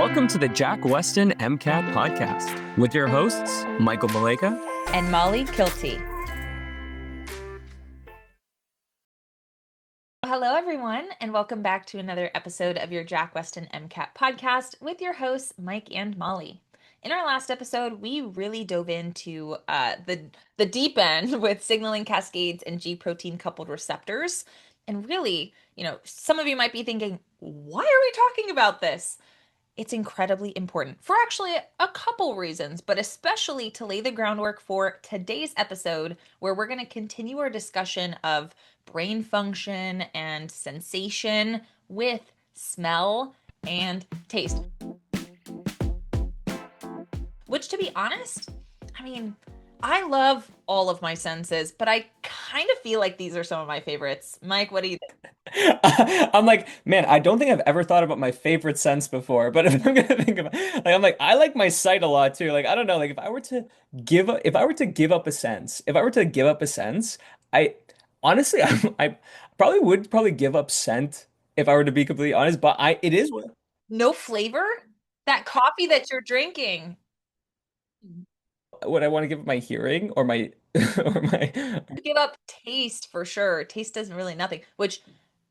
Welcome to the Jack Westin MCAT Podcast with your hosts, Michael Maleka and Molly Kilty. Hello, everyone, and welcome back to another episode of your Jack Westin MCAT Podcast with your hosts, Mike and Molly. In our last episode, we really dove into the deep end with signaling cascades and G protein coupled receptors. And really, some of you might be thinking, why are we talking about this? It's incredibly important for actually a couple reasons, but especially to lay the groundwork for today's episode, where we're going to continue our discussion of brain function and sensation with smell and taste. Which, to be honest, I love all of my senses, but I kind of feel like these are some of my favorites. Mike, what do you think? I'm like, man, I don't think I've ever thought about my favorite sense before, but if I'm gonna think about, I like my sight a lot too. Like, I don't know, like if I were to give up a sense, I honestly, I probably give up scent if I were to be completely honest, but it is what. No flavor? That coffee that you're drinking. Would I want to give up my hearing or my or my Give up taste for sure. Taste doesn't really nothing, which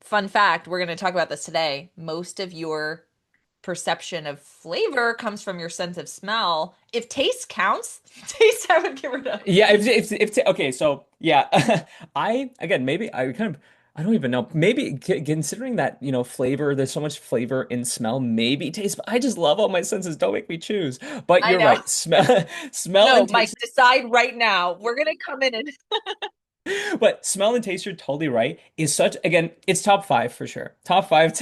fun fact, we're going to talk about this today. Most of your perception of flavor comes from your sense of smell. If taste counts, taste I would get rid of. Yeah, if okay, so yeah, maybe I don't even know. Maybe considering that, flavor, there's so much flavor in smell, maybe taste, but I just love all my senses. Don't make me choose. But I you're know. right. Smell No, and Mike, taste. decide right now. We're going to come in and But smell and taste, you're totally right. Is such, again, it's top five for sure. Top five.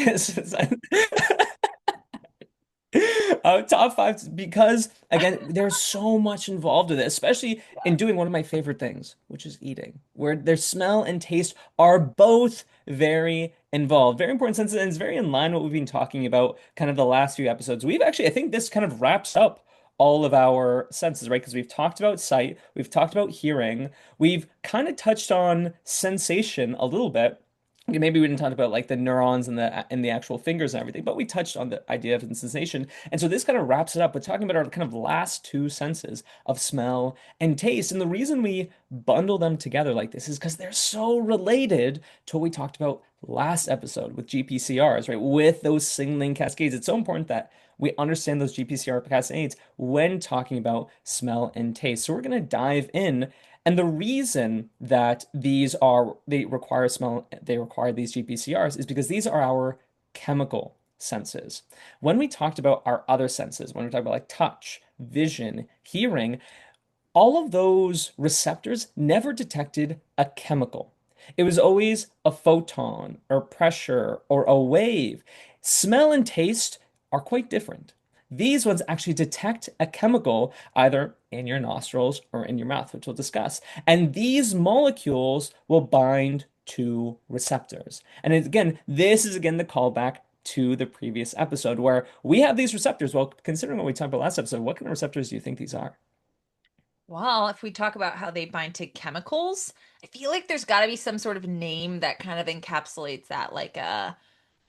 Top five because again, there's so much involved with it, especially in doing one of my favorite things, which is eating, where their smell and taste are both very involved, very important senses, and it's very in line with what we've been talking about kind of the last few episodes. We've actually, I think this kind of wraps up all of our senses, right? Because we've talked about sight, we've talked about hearing, we've kind of touched on sensation a little bit. Okay, maybe we didn't talk about like the neurons and the actual fingers and everything, but we touched on the idea of sensation. And so this kind of wraps it up with talking about our kind of last two senses of smell and taste. And the reason we bundle them together like this is because they're so related to what we talked about last episode with GPCRs, right? With those signaling cascades. It's so important that we understand those GPCR cascades when talking about smell and taste. So we're going to dive in, and the reason that they require these GPCRs is because these are our chemical senses. When we talked about our other senses, when we talked about like touch, vision, hearing, all of those receptors never detected a chemical. It was always a photon or pressure or a wave. Smell and taste are quite different. These ones actually detect a chemical either in your nostrils or in your mouth, which we'll discuss. And these molecules will bind to receptors. And again, this is again the callback to the previous episode where we have these receptors. Well, considering what we talked about last episode, what kind of receptors do you think these are? well, if we talk about how they bind to chemicals, I feel like there's got to be some sort of name that kind of encapsulates that, like a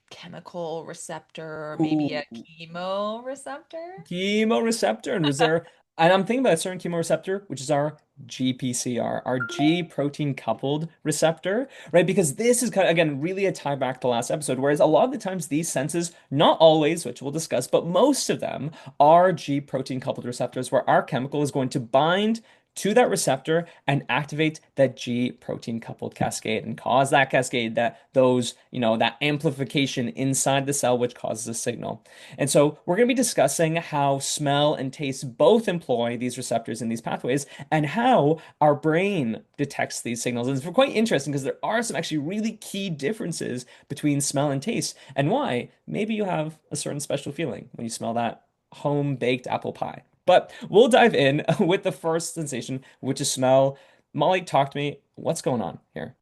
chemical receptor or maybe a Ooh, chemoreceptor. chemoreceptor. And I'm thinking about a certain chemoreceptor, which is our GPCR, our G protein coupled receptor, right? Because this is kind of, again, really a tie back to last episode. Whereas a lot of the times these senses, not always, which we'll discuss, but most of them are G protein coupled receptors where our chemical is going to bind to that receptor and activate that G protein coupled cascade and cause that cascade, that amplification inside the cell, which causes a signal. And so we're going to be discussing how smell and taste both employ these receptors in these pathways and how our brain detects these signals. And it's quite interesting because there are some actually really key differences between smell and taste and why maybe you have a certain special feeling when you smell that home baked apple pie. But we'll dive in with the first sensation, which is smell. Molly, talk to me. What's going on here?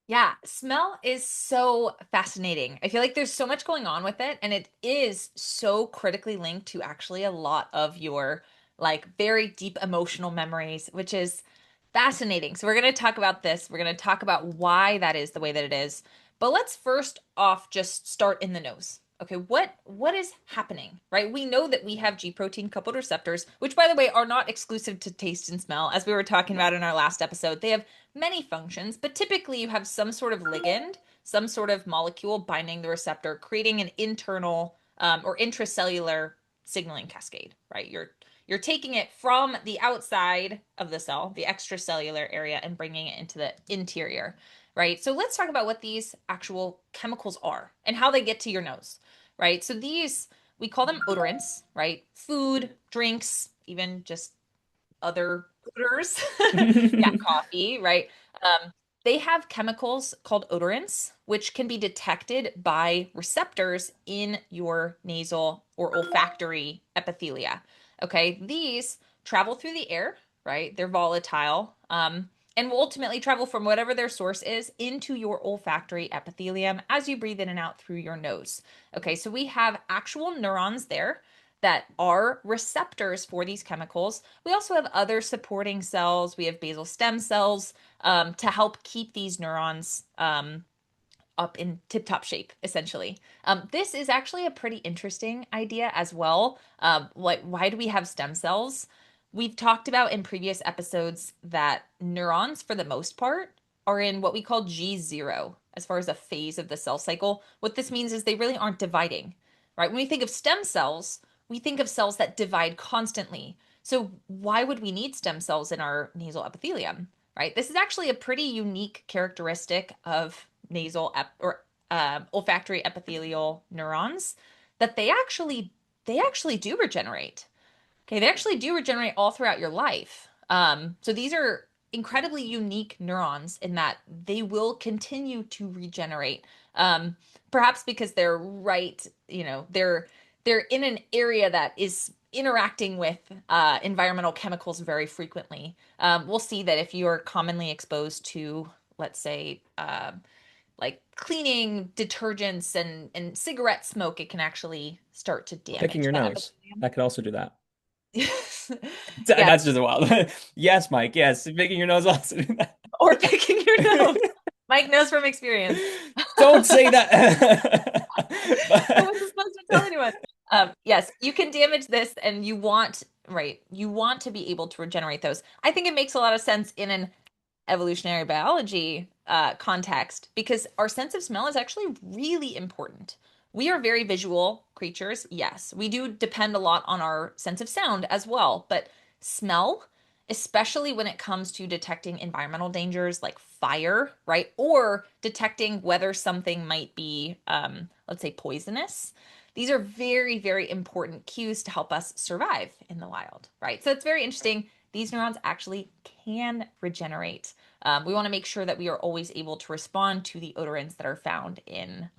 Yeah, smell is so fascinating. I feel like there's so much going on with it, and it is so critically linked to actually a lot of your like very deep emotional memories, which is fascinating. So we're going to talk about this. We're going to talk about why that is the way that it is. But let's first off just start in the nose. Okay, what is happening, right? We know that we have G protein coupled receptors, which by the way are not exclusive to taste and smell, as we were talking about in our last episode. They have many functions, but typically you have some sort of ligand, some sort of molecule binding the receptor, creating an internal or intracellular signaling cascade, right? You're taking it from the outside of the cell, the extracellular area, and bringing it into the interior, right? So let's talk about what these actual chemicals are and how they get to your nose, right? So these, we call them odorants, right? Food, drinks, even just other odors. Yeah, coffee, right? Um, they have chemicals called odorants, which can be detected by receptors in your nasal or olfactory epithelia. Okay, these travel through the air, right? They're volatile, and will ultimately travel from whatever their source is into your olfactory epithelium as you breathe in and out through your nose. Okay, so we have actual neurons there that are receptors for these chemicals. We also have other supporting cells. We have basal stem cells to help keep these neurons up in tip-top shape, essentially. This is actually a pretty interesting idea as well. Like, why do we have stem cells? We've talked about in previous episodes that neurons, for the most part, are in what we call G0 as far as a phase of the cell cycle. What this means is they really aren't dividing, right? When we think of stem cells, we think of cells that divide constantly. So why would we need stem cells in our nasal epithelium, right? This is actually a pretty unique characteristic of olfactory epithelial neurons that they actually do regenerate. Okay, they actually do regenerate all throughout your life. So these are incredibly unique neurons in that they will continue to regenerate. Perhaps because they're right, they're in an area that is interacting with environmental chemicals very frequently. We'll see that if you are commonly exposed to, let's say, like cleaning detergents and cigarette smoke, it can actually start to Picking damage your that nose. epithelium. That could also do that. Yes, That's just wild. Yes, Mike. Yes, picking your nose also do that. or picking your nose. Mike knows from experience. Don't say that. I But wasn't supposed to tell anyone. Yes, you can damage this, and you want to be able to regenerate those. I think it makes a lot of sense in an evolutionary biology context because our sense of smell is actually really important. We are very visual creatures. Yes, we do depend a lot on our sense of sound as well, but smell, especially when it comes to detecting environmental dangers like fire, right? Or detecting whether something might be, let's say, poisonous. These are very, very important cues to help us survive in the wild, right? So it's very interesting. These neurons actually can regenerate. We want to make sure that we are always able to respond to the odorants that are found in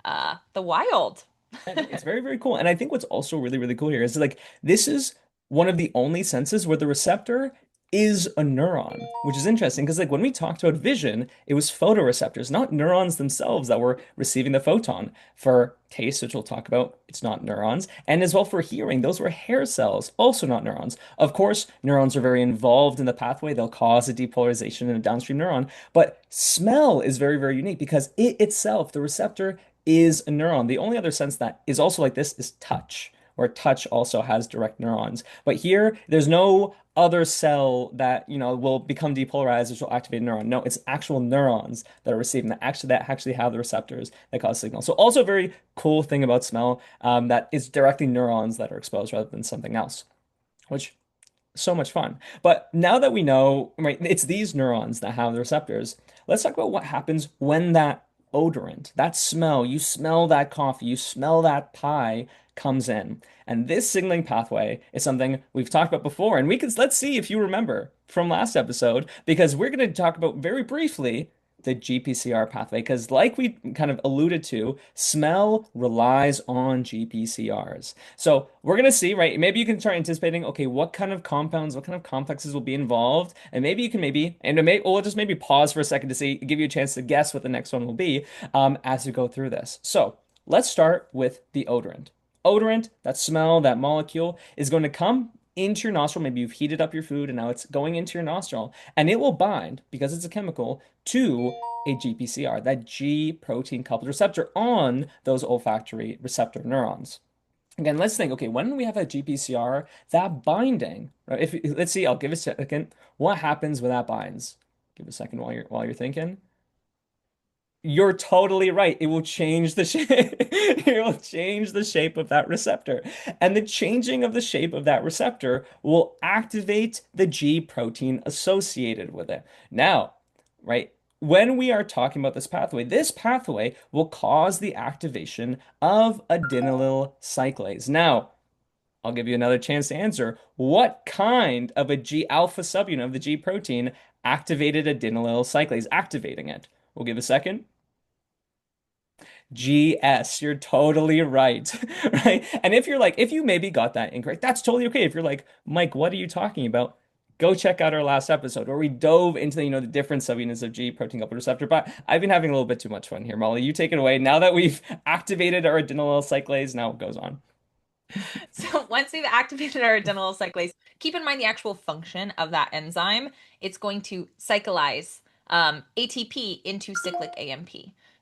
the wild. it's very, very cool. And I think what's also really, really cool here is like this is one of the only senses where the receptor is a neuron, which is interesting because like when we talked about vision, it was photoreceptors, not neurons themselves that were receiving the photon. For taste, which we'll talk about, it's not neurons. And as well for hearing, those were hair cells, also not neurons. Of course, neurons are very involved in the pathway. They'll cause a depolarization in a downstream neuron. But smell is very, very unique because it itself, the receptor, is a neuron. The only other sense that is also like this is touch, where touch also has direct neurons. But here, there's no other cell that, will become depolarized, which will activate a neuron. No, it's actual neurons that are receiving that actually have the receptors that cause signal. So also a very cool thing about smell, that is directly neurons that are exposed rather than something else, which so much fun. But now that we know, right, it's these neurons that have the receptors, let's talk about what happens when that odorant, that smell, you smell that coffee, you smell that pie comes in. And this signaling pathway is something we've talked about before. And let's see if you remember from last episode, because we're going to talk about very briefly the GPCR pathway, because like we kind of alluded to, smell relies on GPCRs. So we're gonna see, right? Maybe you can start anticipating, okay, what kind of compounds, what kind of complexes will be involved, and maybe you can we'll just maybe pause for a second to see, give you a chance to guess what the next one will be, as we go through this. So let's start with the odorant. Odorant, that smell, that molecule, is going to come into your nostril. Maybe you've heated up your food and now it's going into your nostril, and it will bind because it's a chemical to a GPCR, that G protein coupled receptor on those olfactory receptor neurons. Again, let's think, okay, when we have a GPCR, that binding, right? If let's see, I'll give a second. What happens when that binds? Give a second while you're thinking. You're totally right. It will change the shape. It will change the shape of that receptor. And the changing of the shape of that receptor will activate the G protein associated with it. Now, right, when we are talking about this pathway will cause the activation of adenylyl cyclase. Now, I'll give you another chance to answer. What kind of a G alpha subunit of the G protein activated adenylyl cyclase, activating it? We'll give a second. GS, you're totally right. Right? And if you're like, if you maybe got that incorrect, that's totally okay. If you're like, Mike, what are you talking about? Go check out our last episode where we dove into the different subunits of G protein coupled receptor. But I've been having a little bit too much fun here, Molly. You take it away. Now that we've activated our adenylyl cyclase, now it goes on. So once we've activated our adenylyl cyclase, keep in mind the actual function of that enzyme. It's going to cyclize ATP into cyclic AMP.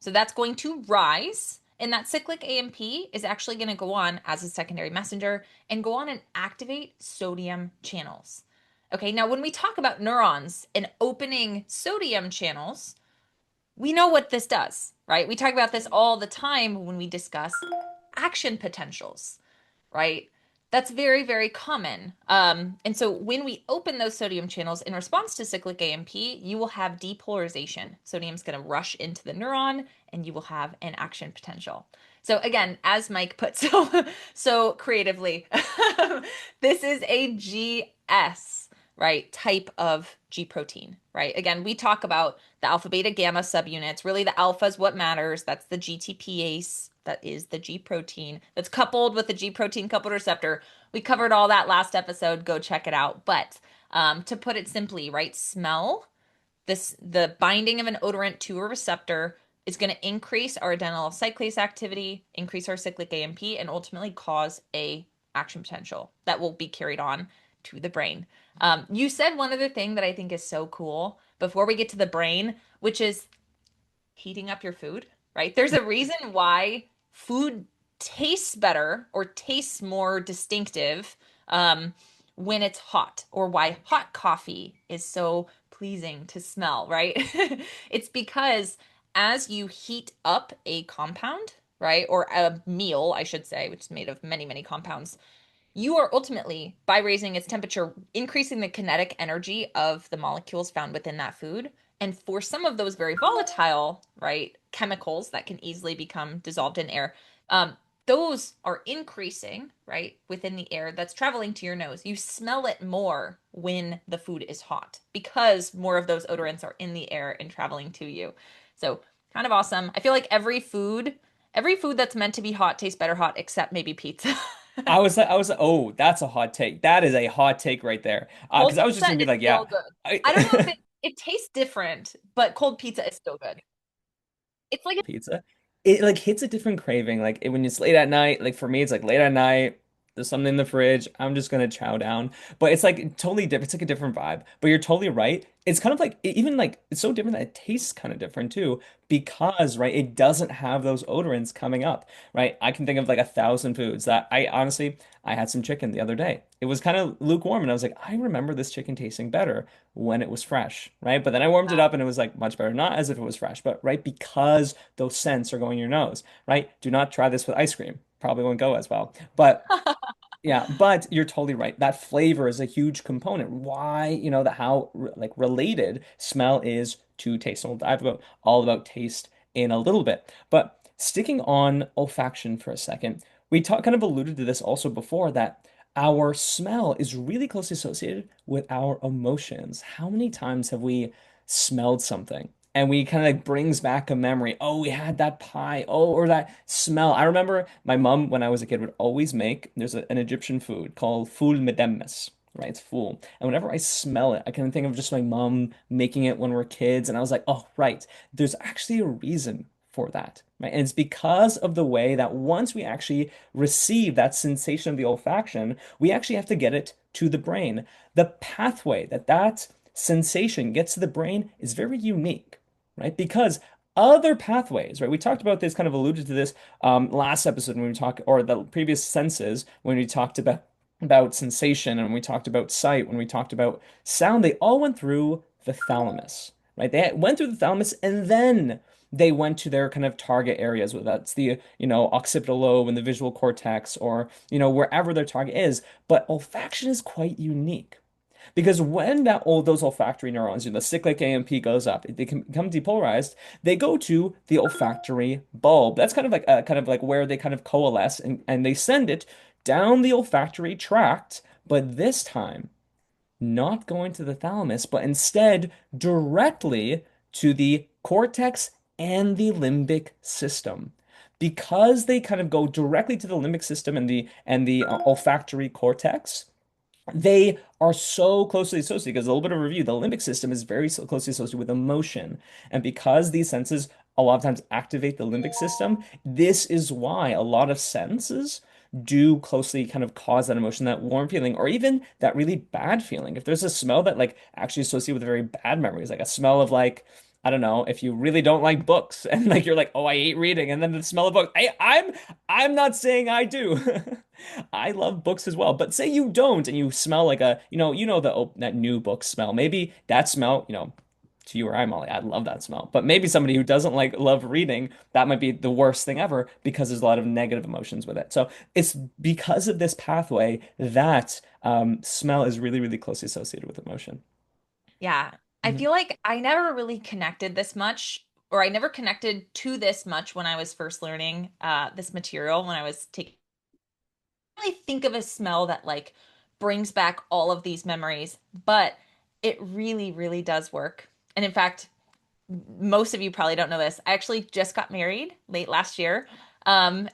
So that's going to rise, and that cyclic AMP is actually going to go on as a secondary messenger and go on and activate sodium channels. Okay, now when we talk about neurons and opening sodium channels, we know what this does, right? We talk about this all the time when we discuss action potentials, right? That's very, very common. And so when we open those sodium channels in response to cyclic AMP, you will have depolarization. Sodium's going to rush into the neuron and you will have an action potential. So again, as Mike put so creatively, this is a GS, right, type of G protein, right? Again, we talk about the alpha, beta, gamma subunits. Really, the alpha is what matters. That's the GTPase. That is the G protein that's coupled with the G protein coupled receptor. We covered all that last episode. Go check it out. But to put it simply, right, smell, the binding of an odorant to a receptor is going to increase our adenylyl cyclase activity, increase our cyclic AMP, and ultimately cause a action potential that will be carried on to the brain. You said one other thing that I think is so cool before we get to the brain, which is heating up your food, right? There's a reason why food tastes better or tastes more distinctive when it's hot, or why hot coffee is so pleasing to smell, right? It's because as you heat up a compound, right, or a meal, I should say, which is made of many, many compounds, you are ultimately, by raising its temperature, increasing the kinetic energy of the molecules found within that food. And for some of those very volatile, right, chemicals that can easily become dissolved in air, those are increasing, right, within the air that's traveling to your nose. You smell it more when the food is hot because more of those odorants are in the air and traveling to you. So kind of awesome. I feel like every food that's meant to be hot tastes better hot, except maybe pizza. I was like, oh, that's a hot take. That is a hot take right there. Cold Because I was just pizza gonna be is like, still yeah, good. I, I don't know if it tastes different, but cold pizza is still good. It's like pizza. It like hits a different craving. Like when it's late at night, like for me, it's like late at night. There's something in the fridge. I'm just gonna chow down. But it's like totally different. It's like a different vibe. But you're totally right. It's kind of like even like it's so different that it tastes kind of different too, because right, it doesn't have those odorants coming up. Right. I can think of like 1,000 foods that I honestly I had some chicken the other day. It was kind of lukewarm, and I was like, I remember this chicken tasting better when it was fresh, right? But then I warmed it wow. up and it was like much better, not as if it was fresh, but right because those scents are going in your nose, right? Do not try this with ice cream. Probably won't go as well. But yeah, but you're totally right. That flavor is a huge component. Why, that how like related smell is to taste. And we'll dive about all about taste in a little bit. But sticking on olfaction for a second, we kind of alluded to this also before that our smell is really closely associated with our emotions. How many times have we smelled something? And we kind of like brings back a memory. Oh, we had that pie. Oh, or that smell. I remember my mom, when I was a kid, would always make, there's an Egyptian food called ful medemmes, right? It's ful. And whenever I smell it, I can think of just my mom making it when we're kids. And I was like, oh, right. There's actually a reason for that, right? And it's because of the way that once we actually receive that sensation of the olfaction, we actually have to get it to the brain. The pathway that sensation gets to the brain is very unique, right? Because other pathways, right? We talked about this, kind of alluded to this last episode when we talked, or the previous senses when we talked about sensation and we talked about sight, when we talked about sound, they all went through the thalamus, right? They went through the thalamus and then they went to their kind of target areas, whether that's the, occipital lobe and the visual cortex or, wherever their target is. But olfaction is quite unique. Because when those olfactory neurons, the cyclic AMP goes up, they can become depolarized. They go to the olfactory bulb. That's kind of like where they kind of coalesce, and they send it down the olfactory tract. But this time, not going to the thalamus, but instead directly to the cortex and the limbic system. Because they kind of go directly to the limbic system and the olfactory cortex, they are so closely associated because a little bit of review, the limbic system is very so closely associated with emotion. And because these senses a lot of times activate the limbic system, this is why a lot of senses do closely kind of cause that emotion, that warm feeling, or even that really bad feeling. If there's a smell that like actually associated with very bad memories, like a smell of like, I don't know, if you really don't like books and like you're like, oh, I hate reading, and then the smell of books. I'm not saying I do. I love books as well, but say you don't and you smell like that new book smell. Maybe that smell, to you or I, Molly, I love that smell. But maybe somebody who doesn't like love reading, that might be the worst thing ever because there's a lot of negative emotions with it. So it's because of this pathway that smell is really, really closely associated with emotion. Yeah. I Mhm. feel like I never really connected this much, or I never connected to this much when I was first learning this material, when I was taking really think of a smell that like brings back all of these memories, but it really, really does work. And in fact, most of you probably don't know this. I actually just got married late last year. And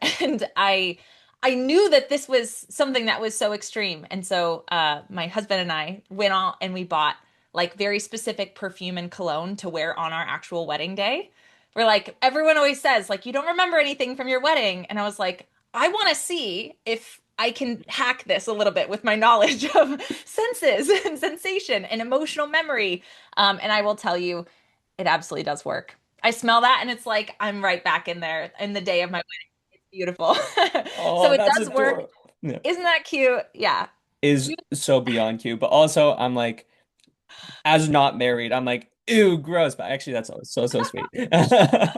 I knew that this was something that was so extreme. And so my husband and I went on and we bought like very specific perfume and cologne to wear on our actual wedding day. We're like, everyone always says, like, you don't remember anything from your wedding. And I was like, I want to see if I can hack this a little bit with my knowledge of senses and sensation and emotional memory. And I will tell you, it absolutely does work. I smell that and it's like I'm right back in there in the day of my wedding. It's beautiful. So Oh, it that's does work. adorable. Yeah. Isn't that cute? Yeah. Is You, so beyond cute, but also I'm like, as not married, I'm like, ew, gross. But actually, that's so sweet. yeah.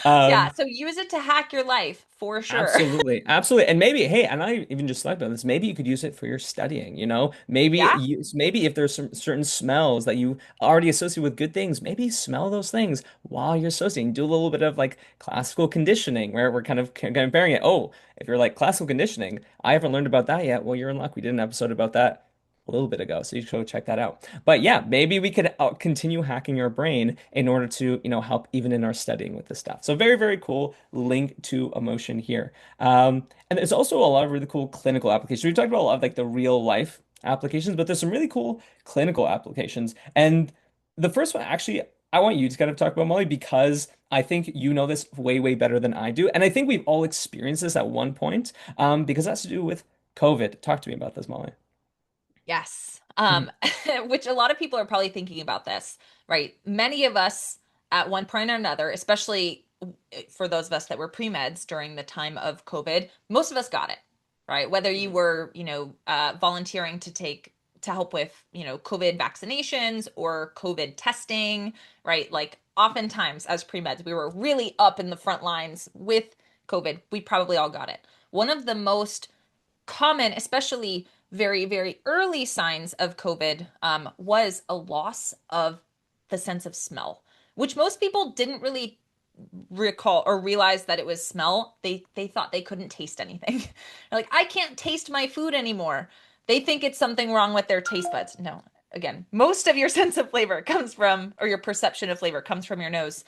Um, So use it to hack your life for sure. Absolutely, absolutely, and maybe, hey, and I even just thought about this. Maybe you could use it for your studying. Yeah. Maybe if there's some certain smells that you already associate with good things, maybe smell those things while you're associating. Do a little bit of like classical conditioning, where we're kind of comparing it. Oh, if you're like classical conditioning, I haven't learned about that yet. Well, you're in luck. We did an episode about that a little bit ago, so you should go check that out. But yeah, maybe we could continue hacking your brain in order to, help even in our studying with this stuff. So very, very cool link to emotion here. And there's also a lot of really cool clinical applications. We talked about a lot of like the real life applications, but there's some really cool clinical applications. And the first one, actually, I want you to kind of talk about, Molly, because I think you know this way, way better than I do. And I think we've all experienced this at one point, because it has to do with COVID. Talk to me about this, Molly. Yes. Mhm. Which a lot of people are probably thinking about this, right? Many of us at one point or another, especially for those of us that were pre-meds during the time of COVID, most of us got it, right? Whether you were, volunteering to help with, COVID vaccinations or COVID testing, right? Like oftentimes as pre-meds, we were really up in the front lines with COVID. We probably all got it. One of the most common, especially very, very early signs of COVID, was a loss of the sense of smell, which most people didn't really recall or realize that it was smell. They thought they couldn't taste anything. Like, I can't taste my food anymore. They think it's something wrong with their taste buds. No, again, most of your sense of flavor comes from, or your perception of flavor comes from your nose.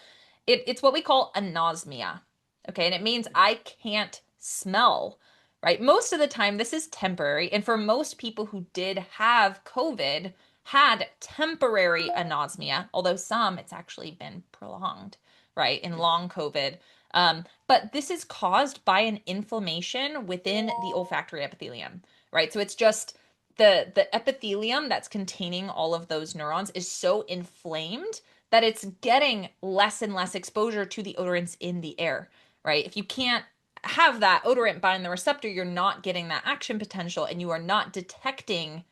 It's what we call anosmia. Okay, and it means I can't smell, right? Most of the time, this is temporary. And for most people who did have COVID, had temporary anosmia, although some it's actually been prolonged, right, in long COVID. But this is caused by an inflammation within the olfactory epithelium, right? So it's just the epithelium that's containing all of those neurons is so inflamed that it's getting less and less exposure to the odorants in the air, right? If you can't have that odorant bind the receptor, you're not getting that action potential and you are not detecting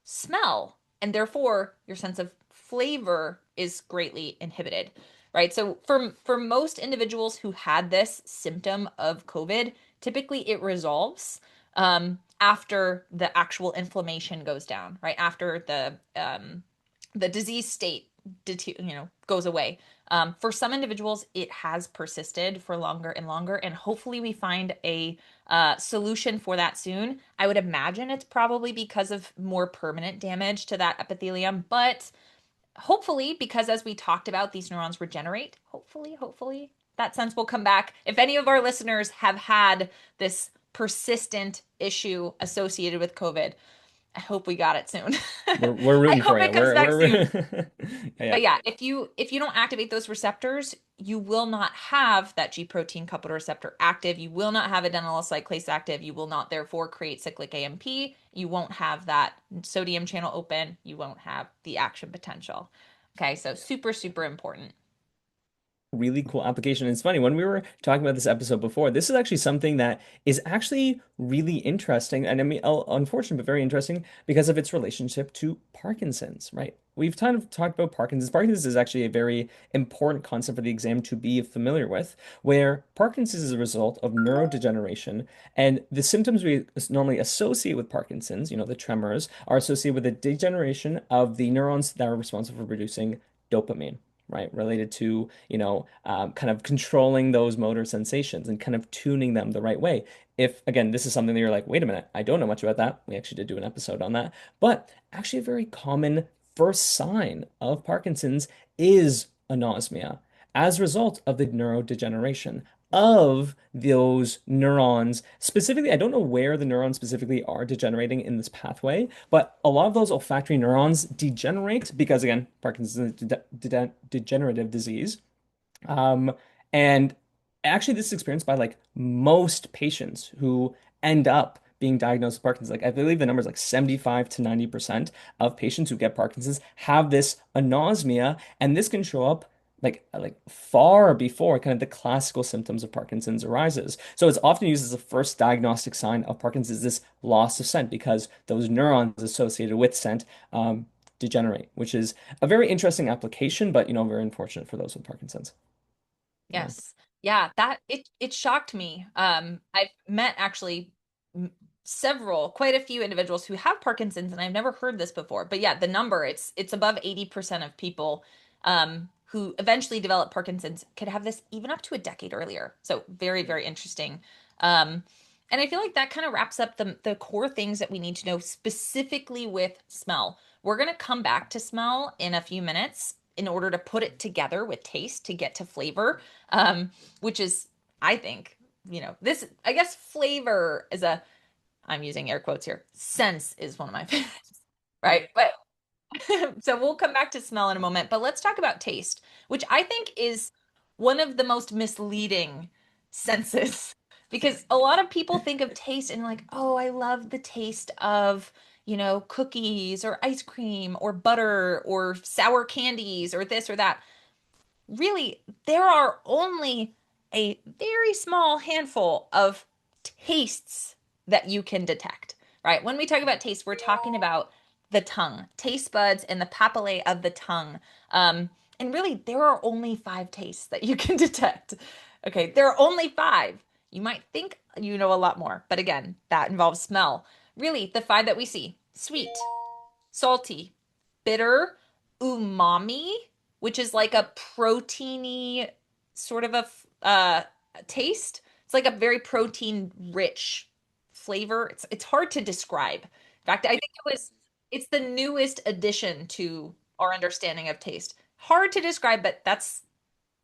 smell. And therefore, your sense of flavor is greatly inhibited, right? So for most individuals who had this symptom of COVID, typically it resolves after the actual inflammation goes down, right? After the disease state goes away. For some individuals, it has persisted for longer and longer, and hopefully we find a solution for that soon. I would imagine it's probably because of more permanent damage to that epithelium, but hopefully, because as we talked about, these neurons regenerate. Hopefully, that sense will come back. If any of our listeners have had this persistent issue associated with COVID, I hope we got it soon. We're I rooting hope for you. it comes back soon. Yeah. But yeah, if you don't activate those receptors, you will not have that G protein coupled receptor active. You will not have adenylyl cyclase active. You will not therefore create cyclic AMP. You won't have that sodium channel open. You won't have the action potential. Okay, so super, super important. Really cool application. And it's funny, when we were talking about this episode before, this is actually something that is actually really interesting. And I mean, unfortunate, but very interesting because of its relationship to Parkinson's, right? We've kind of talked about Parkinson's. Parkinson's is actually a very important concept for the exam to be familiar with, where Parkinson's is a result of neurodegeneration. And the symptoms we normally associate with Parkinson's, the tremors, are associated with the degeneration of the neurons that are responsible for producing dopamine, right? Related to, kind of controlling those motor sensations and kind of tuning them the right way. If, again, this is something that you're like, wait a minute, I don't know much about that. We actually did do an episode on that. But actually, a very common first sign of Parkinson's is anosmia as a result of the neurodegeneration of those neurons. Specifically, I don't know where the neurons specifically are degenerating in this pathway, but a lot of those olfactory neurons degenerate because, again, Parkinson's is a degenerative disease. Um, and actually, this is experienced by like most patients who end up being diagnosed with Parkinson's. Like, I believe the number is like 75 to 90% of patients who get Parkinson's have this anosmia, and this can show up like far before kind of the classical symptoms of Parkinson's arises. So it's often used as a first diagnostic sign of Parkinson's, this loss of scent because those neurons associated with scent degenerate, which is a very interesting application, but very unfortunate for those with Parkinson's. Yeah. Yes. Yeah, that it shocked me. I've met actually quite a few individuals who have Parkinson's, and I've never heard this before. But yeah, the number, it's above 80% of people who eventually develop Parkinson's could have this even up to a decade earlier. So very, very interesting. Um, and I feel like that kind of wraps up the core things that we need to know specifically with smell. We're going to come back to smell in a few minutes in order to put it together with taste to get to flavor, which is, I think, this, I guess flavor is I'm using air quotes here. Sense is one of my favorites, right? But so we'll come back to smell in a moment, but let's talk about taste, which I think is one of the most misleading senses because a lot of people think of taste and like, oh, I love the taste of, cookies or ice cream or butter or sour candies or this or that. Really, there are only a very small handful of tastes that you can detect, right? When we talk about taste, we're talking about the tongue, taste buds, and the papillae of the tongue. And really, there are only 5 tastes that you can detect. Okay, there are only 5. You might think you know a lot more, but again, that involves smell. Really, the 5 that we see: sweet, salty, bitter, umami, which is like a proteiny sort of taste. It's like a very protein rich flavor. It's hard to describe. In fact, I think it's the newest addition to our understanding of taste. Hard to describe, but that's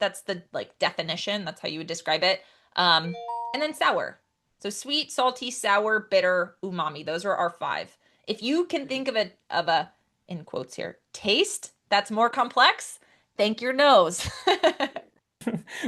the like definition. That's how you would describe it. Um, and then sour. So sweet, salty, sour, bitter, umami. Those are our 5. If you can think of a in quotes here taste that's more complex, thank your nose.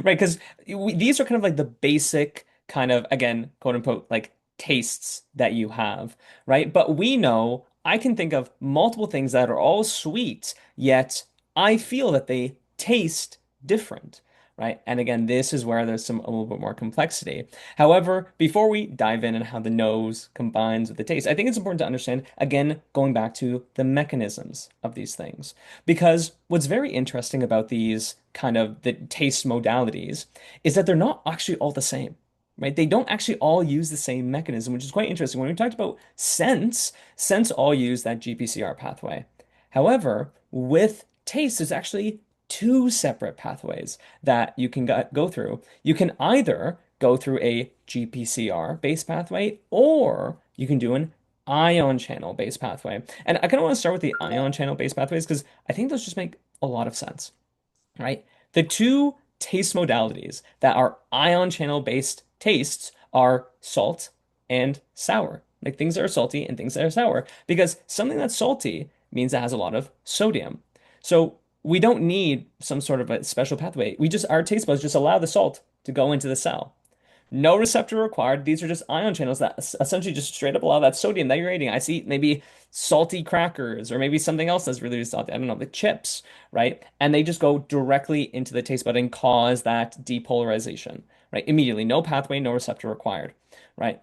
Right, because these are kind of like the basic kind of, again, quote unquote, like tastes that you have, right? But we know I can think of multiple things that are all sweet, yet I feel that they taste different, right? And again, this is where there's a little bit more complexity. However, before we dive in and how the nose combines with the taste, I think it's important to understand, again, going back to the mechanisms of these things. Because what's very interesting about these kind of the taste modalities is that they're not actually all the same. Right? They don't actually all use the same mechanism, which is quite interesting. When we talked about sense all use that GPCR pathway. However, with taste, there's actually two separate pathways that you can go through. You can either go through a GPCR based pathway, or you can do an ion channel based pathway. And I kind of want to start with the ion channel based pathways because I think those just make a lot of sense, right? The two taste modalities that are ion channel based tastes are salt and sour. Like things that are salty and things that are sour, because something that's salty means it has a lot of sodium. So we don't need some sort of a special pathway. Our taste buds just allow the salt to go into the cell. No receptor required. These are just ion channels that essentially just straight up allow that sodium that you're eating. I see maybe salty crackers or maybe something else that's really salty. I don't know, the chips, right? And they just go directly into the taste bud and cause that depolarization, right? Immediately. No pathway, no receptor required, right?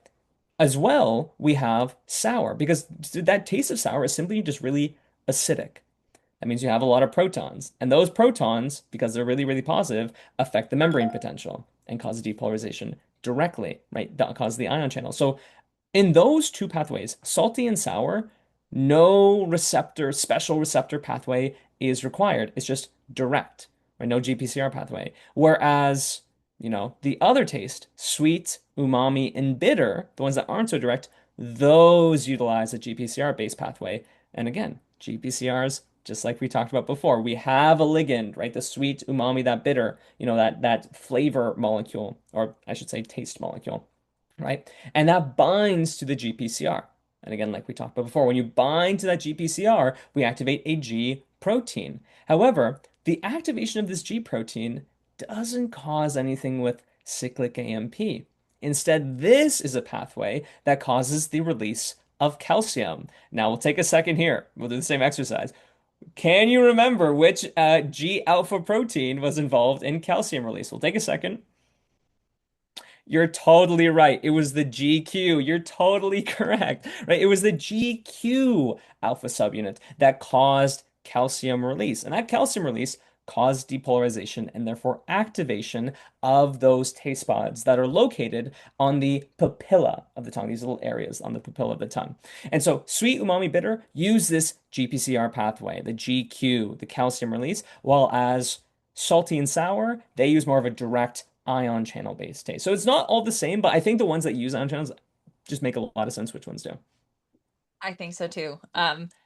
As well, we have sour because that taste of sour is simply just really acidic. That means you have a lot of protons. And those protons, because they're really, really positive, affect the membrane potential and cause depolarization directly, right? That causes the ion channel. So in those two pathways, salty and sour, no special receptor pathway is required. It's just direct, right? No GPCR pathway. Whereas, the other taste, sweet, umami, and bitter, the ones that aren't so direct, those utilize a GPCR based pathway. And again, GPCRs, just like we talked about before, we have a ligand, right? The sweet, umami, that bitter, that flavor molecule, or I should say taste molecule, right? And that binds to the GPCR. And again, like we talked about before, when you bind to that GPCR, we activate a G protein. However, the activation of this G protein doesn't cause anything with cyclic AMP. Instead, this is a pathway that causes the release of calcium. Now, we'll take a second here. We'll do the same exercise. Can you remember which G alpha protein was involved in calcium release? We'll take a second. You're totally right. It was the GQ. You're totally correct, right? It was the GQ alpha subunit that caused calcium release. And that calcium release caused depolarization and therefore activation of those taste buds that are located on the papilla of the tongue, these little areas on the papilla of the tongue. And so sweet, umami, bitter use this GPCR pathway, the GQ, the calcium release, while as salty and sour, they use more of a direct ion channel based taste. So it's not all the same, but I think the ones that use ion channels just make a lot of sense which ones do. I think so too.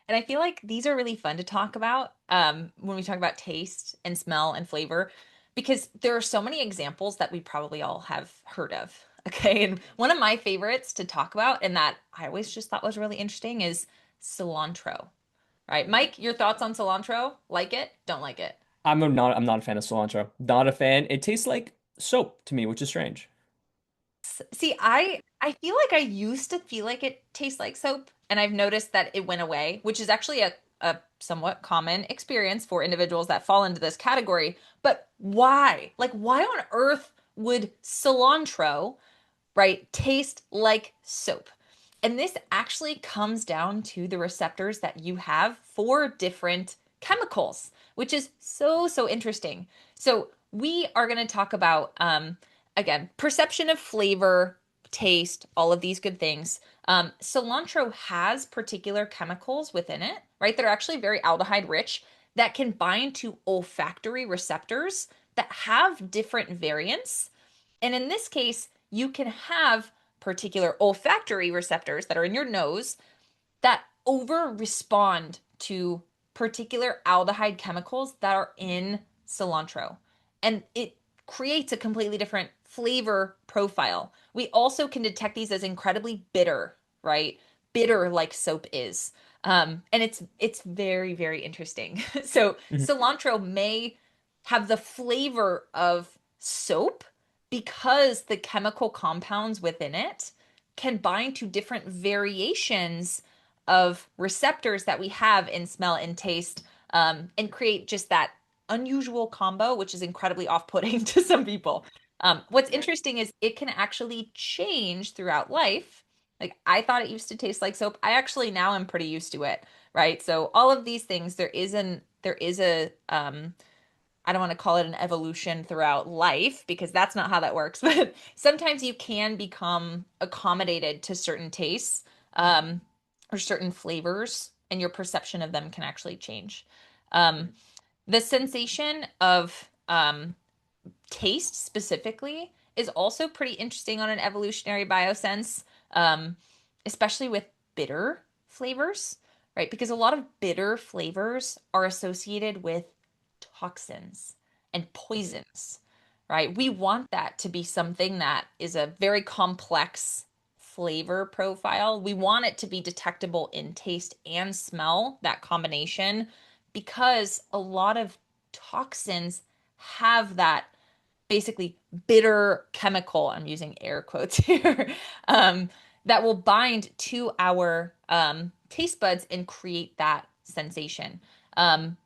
And I feel like these are really fun to talk about when we talk about taste and smell and flavor, because there are so many examples that we probably all have heard of. Okay. And one of my favorites to talk about, and that I always just thought was really interesting, is cilantro. All right. Mike, your thoughts on cilantro? Like it? Don't like it? I'm not a fan of cilantro. Not a fan. It tastes like soap to me, which is strange. See, I feel like I used to feel like it tastes like soap, and I've noticed that it went away, which is actually a somewhat common experience for individuals that fall into this category. But why? Like, why on earth would cilantro, right, taste like soap? And this actually comes down to the receptors that you have for different chemicals, which is so, so interesting. So we are going to talk about again, perception of flavor, taste, all of these good things. Cilantro has particular chemicals within it, right, that are actually very aldehyde rich that can bind to olfactory receptors that have different variants. And in this case, you can have particular olfactory receptors that are in your nose that over respond to particular aldehyde chemicals that are in cilantro. And it creates a completely different flavor profile. We also can detect these as incredibly bitter, right? Bitter like soap is. And it's very, very interesting. So Mhm. cilantro may have the flavor of soap because the chemical compounds within it can bind to different variations of receptors that we have in smell and taste, and create just unusual combo, which is incredibly off-putting to some people. What's interesting is it can actually change throughout life. Like I thought it used to taste like soap. I actually now am pretty used to it, right? So all of these things, there is a I don't want to call it an evolution throughout life because that's not how that works, but sometimes you can become accommodated to certain tastes um, or certain flavors, and your perception of them can actually change. Um, the sensation of taste specifically is also pretty interesting on an evolutionary biosense, um, especially with bitter flavors, right? Because a lot of bitter flavors are associated with toxins and poisons, right? We want that to be something that is a very complex flavor profile. We want it to be detectable in taste and smell, that combination, because a lot of toxins have that basically bitter chemical, I'm using air quotes here, that will bind to our taste buds and create that sensation,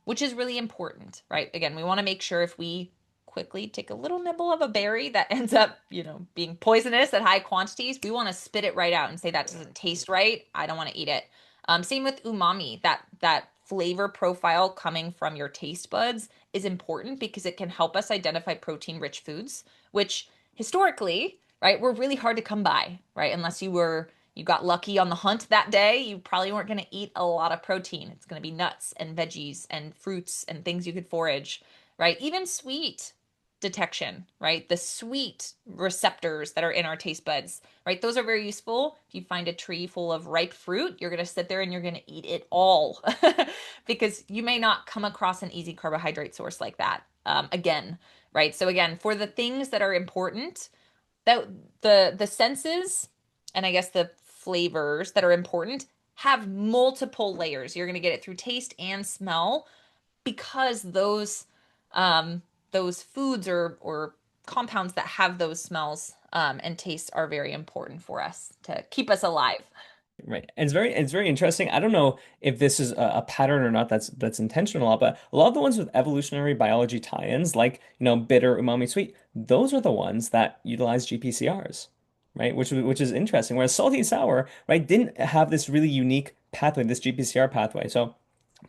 which is really important, right? Again, we want to make sure if we quickly take a little nibble of a berry that ends up, being poisonous at high quantities, we want to spit it right out and say that doesn't taste right. I don't want to eat it. Same with umami, that flavor profile coming from your taste buds is important because it can help us identify protein rich foods, which historically, right, were really hard to come by, right? Unless you got lucky on the hunt that day, you probably weren't going to eat a lot of protein. It's going to be nuts and veggies and fruits and things you could forage, right? Even sweet detection, right? The sweet receptors that are in our taste buds, right? Those are very useful. If you find a tree full of ripe fruit, you're going to sit there and you're going to eat it all because you may not come across an easy carbohydrate source like that again, right? So again, for the things that are important, that the senses and I guess the flavors that are important have multiple layers. You're going to get it through taste and smell because those foods or compounds that have those smells and tastes are very important for us to keep us alive. Right. And it's very interesting. I don't know if this is a pattern or not that's intentional, but a lot of the ones with evolutionary biology tie-ins, like, bitter, umami, sweet, those are the ones that utilize GPCRs, right? Which is interesting. Whereas salty and sour, right, didn't have this really unique pathway, this GPCR pathway. So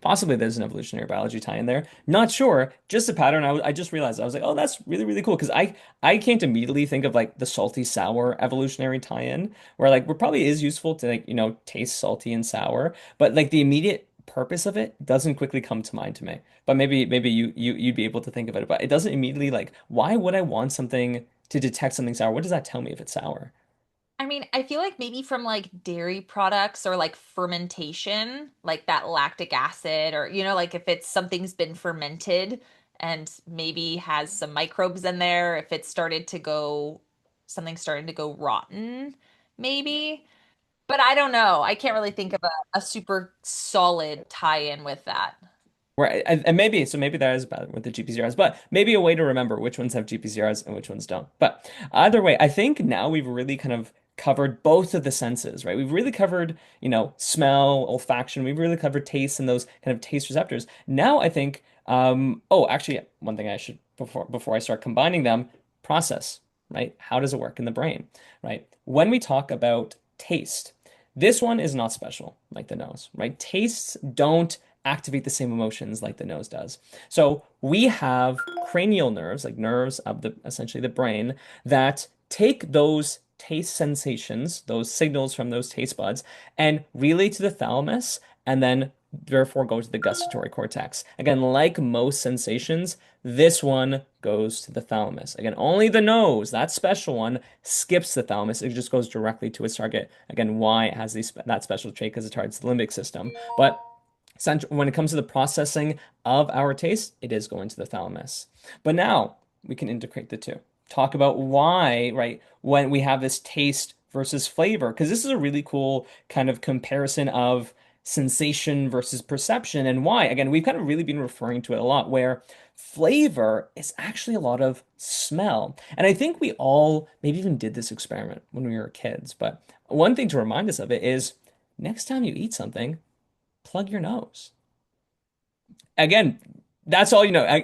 possibly there's an evolutionary biology tie in there. Not sure, just a pattern. I just realized I was like, oh, that's really, really cool. Because I can't immediately think of like the salty sour evolutionary tie-in, where like it probably is useful to like, taste salty and sour, but like the immediate purpose of it doesn't quickly come to mind to me. But maybe you'd be able to think of it. But it doesn't immediately like, why would I want something to detect something sour? What does that tell me if it's sour? I mean, I feel like maybe from like dairy products or like fermentation, like that lactic acid, or like if it's something's been fermented and maybe has some microbes in there, if it started to go, something's starting to go rotten, maybe. But I don't know. I can't really think of a super solid tie-in with that. Right, and maybe that is bad with the GPCRs, but maybe a way to remember which ones have GPCRs and which ones don't. But either way, I think now we've really kind of covered both of the senses, right? We've really covered, smell, olfaction. We've really covered taste and those kind of taste receptors. Now I think, oh, actually, one thing I should before I start combining them, process, right? How does it work in the brain, right? When we talk about taste, this one is not special like the nose, right? Tastes don't activate the same emotions like the nose does. So we have cranial nerves, like nerves of the essentially the brain, that take those taste sensations, those signals from those taste buds, and relay to the thalamus, and then therefore go to the gustatory cortex. Again, like most sensations, this one goes to the thalamus. Again, only the nose, that special one, skips the thalamus. It just goes directly to its target. Again, why it has that special trait because it targets the limbic system. But when it comes to the processing of our taste, it is going to the thalamus. But now we can integrate the two. Talk about why, right, when we have this taste versus flavor, because this is a really cool kind of comparison of sensation versus perception and why. Again, we've kind of really been referring to it a lot, where flavor is actually a lot of smell. And I think we all maybe even did this experiment when we were kids. But one thing to remind us of it is next time you eat something, plug your nose. Again, That's all you know.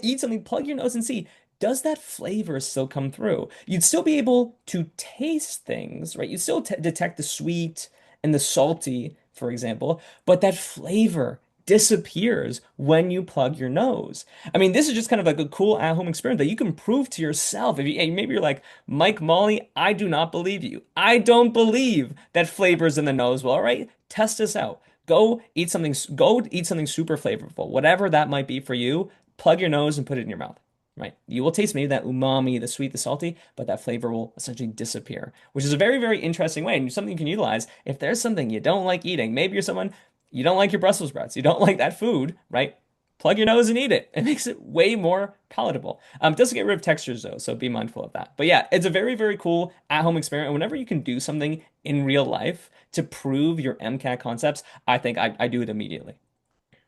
Eat something, plug your nose and see, does that flavor still come through? You'd still be able to taste things, right? You still t detect the sweet and the salty, for example, but that flavor disappears when you plug your nose. I mean, this is just kind of like a cool at-home experiment that you can prove to yourself. If you, and maybe you're like, Mike, Molly, I do not believe you. I don't believe that flavors in the nose. Well, all right, test this out. Go eat something super flavorful, whatever that might be for you. Plug your nose and put it in your mouth. Right. You will taste maybe that umami, the sweet, the salty, but that flavor will essentially disappear, which is a very, very interesting way and something you can utilize. If there's something you don't like eating, maybe you're someone you don't like your Brussels sprouts, you don't like that food, right? Plug your nose and eat it. It makes it way more palatable. It doesn't get rid of textures though, so be mindful of that. But yeah, it's a very, very cool at-home experiment. Whenever you can do something in real life to prove your MCAT concepts, I think I do it immediately.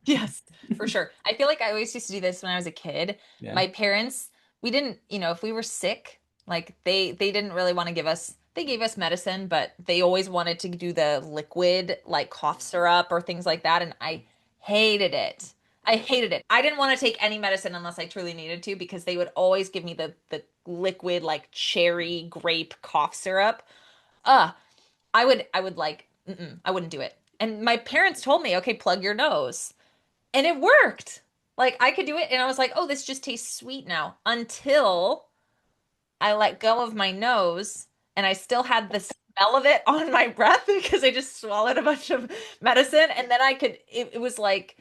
Yes, for sure. I feel like I always used to do this when I was a kid. Yeah. My parents, we didn't, if we were sick, like they didn't really want to give us they gave us medicine, but they always wanted to do the liquid like cough syrup or things like that, and I hated it. I hated it. I didn't want to take any medicine unless I truly needed to because they would always give me the liquid like cherry grape cough syrup. Uh, I would like I wouldn't do it. And my parents told me, "Okay, plug your nose." And it worked. Like I could do it and I was like, "Oh, this just tastes sweet now." Until I let go of my nose and I still had the smell of it on my breath because I just swallowed a bunch of medicine and then it was like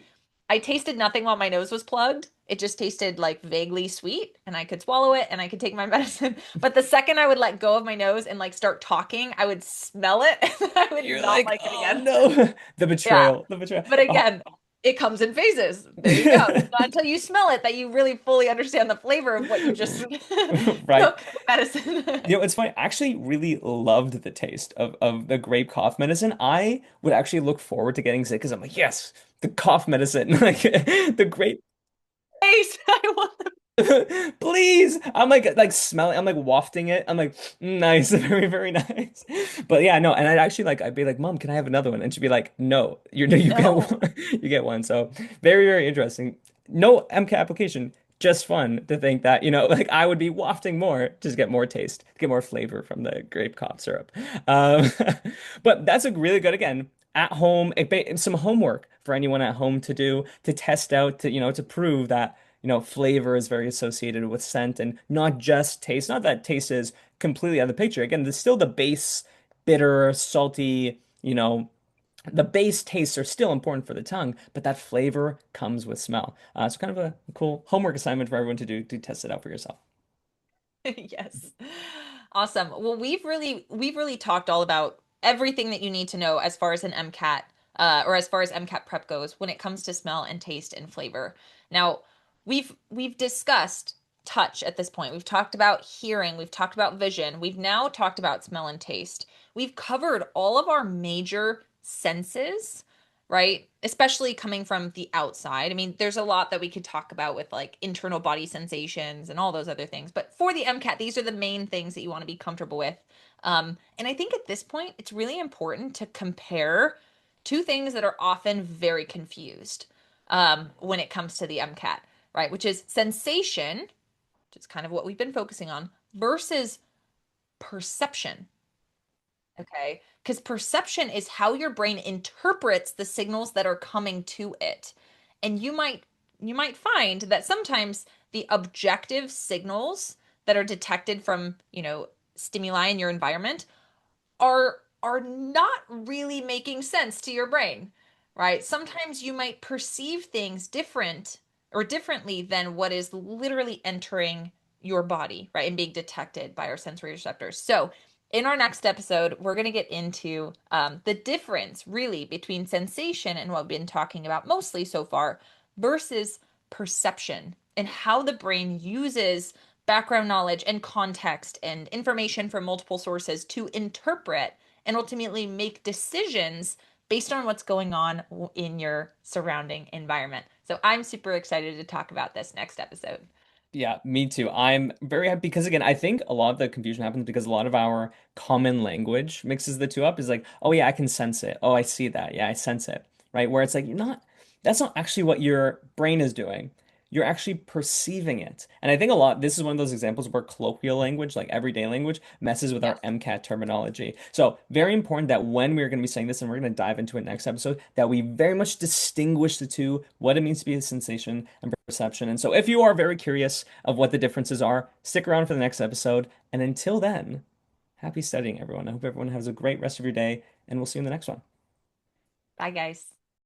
I tasted nothing while my nose was plugged. It just tasted like vaguely sweet and I could swallow it and I could take my medicine. But the second I would let go of my nose and like start talking, I would smell it and I would You're not like, like it oh again. no, the Yeah. betrayal, the betrayal. But Oh. again, it comes in phases. There you go. It's not until you smell it that you really fully understand the flavor of what you just Right. took medicine. It's funny. I actually really loved the taste of the grape cough medicine. I would actually look forward to getting sick because I'm like, yes, the cough medicine, like the grape. Taste. I want them. Please. I'm like smelling, I'm like wafting it. I'm like, nice, very, very nice. But yeah, no, and I'd be like, Mom, can I have another one? And she'd be like, no, you get No. one, you get one. So very, very interesting. No MCAT application, just fun to think that, like I would be wafting more, just get more taste, get more flavor from the grape cough syrup. Um, but that's a really good, again, at home, some homework for anyone at home to do, to test out, to prove that flavor is very associated with scent and not just taste. Not that taste is completely out of the picture. Again, there's still the base, bitter, salty, the base tastes are still important for the tongue, but that flavor comes with smell. So kind of a cool homework assignment for everyone to do to test it out for yourself. Yes. Awesome. Well, we've really talked all about everything that you need to know as far as an MCAT or as far as MCAT prep goes when it comes to smell and taste and flavor. Now, we've discussed touch at this point. We've talked about hearing, we've talked about vision, we've now talked about smell and taste. We've covered all of our major senses, right? Especially coming from the outside. I mean, there's a lot that we could talk about with like internal body sensations and all those other things. But for the MCAT, these are the main things that you want to be comfortable with. And I think at this point, it's really important to compare two things that are often very confused when it comes to the MCAT, right? Which is sensation, which is kind of what we've been focusing on, versus perception. Okay. Because perception is how your brain interprets the signals that are coming to it. And you might find that sometimes the objective signals that are detected from, stimuli in your environment are not really making sense to your brain, right? Sometimes you might perceive things differently than what is literally entering your body, right? And being detected by our sensory receptors. So, in our next episode, we're going to get into the difference really between sensation and what we've been talking about mostly so far versus perception and how the brain uses background knowledge and context and information from multiple sources to interpret and ultimately make decisions based on what's going on in your surrounding environment. So I'm super excited to talk about this next episode. Yeah, me too. I'm very happy because again, I think a lot of the confusion happens because a lot of our common language mixes the two up. Is like, oh yeah, I can sense it. Oh, I see that. Yeah, I sense it. Right? Where it's like, that's not actually what your brain is doing. you're actually perceiving it. And I think this is one of those examples where colloquial language, like everyday language, messes with our Yes. MCAT terminology. So Yep. very important that when we're going to be saying this, and we're going to dive into it next episode, that we very much distinguish the two, what it means to be a sensation and perception. And so if you are very curious of what the differences are, stick around for the next episode. And until then, happy studying, everyone. I hope everyone has a great rest of your day, and we'll see you in the next one. Bye, guys.